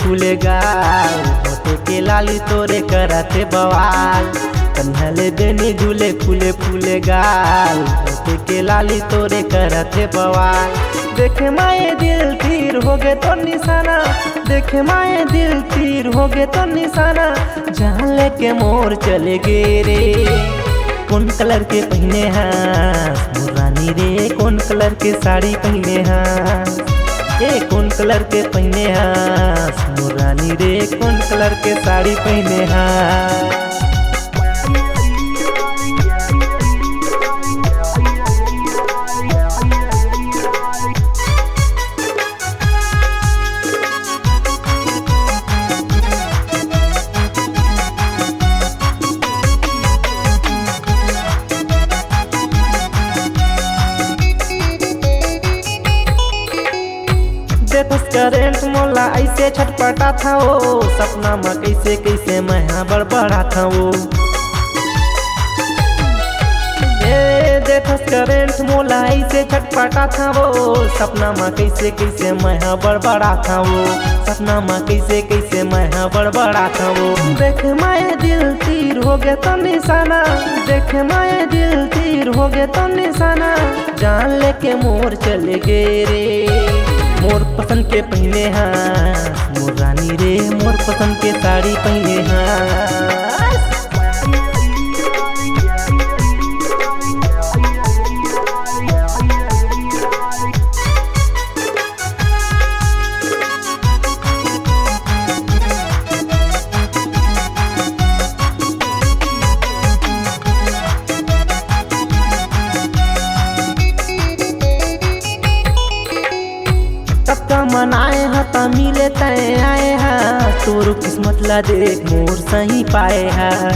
फूले गाल, होठे के लाली तोरे करते बवाल। कन्हले बेनी झूले फूले गाल, होठे के लाली तोरे करते बवाल। देखे माए दिल तीर हो गए तो निशाना, देखे माए दिल तीर हो गए तो निशाना। जहाँ लेके मोर चले गे रे, कौन कलर के पहने हैं मोर रानी रे, कौन कलर के साड़ी पहने हैं। ए कौन कलर के पहने हैं मोर रानी रे, कौन कलर के साड़ी पहने हैं। देखस करेंट मोला ऐसे छटपटा था वो, सपना में कैसे कैसे मैं बड़बड़ा था वो। देखस करेंट मोला ऐसे छटपटा था वो, सपना में कैसे कैसे मैं बड़बड़ा था वो, सपना में कैसे कैसे मैं बड़बड़ा था वो। देखे माए दिल तीर हो गए तो निशाना, देखे माए दिल तीर हो गए तो निशाना। जान लेके मोर चले गे रे, मोर पसंद के पहने हैं मोर रानी रे, मोर पसंद के साड़ी पहने हैं। मनाए हता मिले तय आए हैं, तोर किस्मत ला देख मोर सही पाए हैं।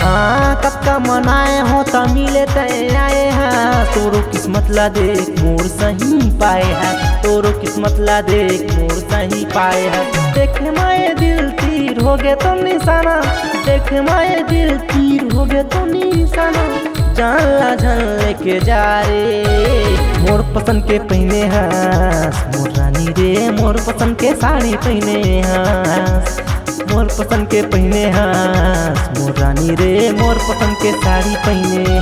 हाँ कब का मनाए होता मिले तय आए हैं, तोरो किस्मत ला देख मोर सही पाए हैं, तोरो किस्मत ला देख मोर सही पाए हैं। देखे माए दिल तीर हो गए तो निशाना, देखे माए दिल तीर हो गए तो निशाना। जान ला जान लेके जा रे, मोर पसंद के पहने हैं मोर रानी रे, मोर पसंद के साड़ी पहने हैं, मोर पसंद के पहने हैं मोर रानी रे, मोर पसंद के साड़ी पहने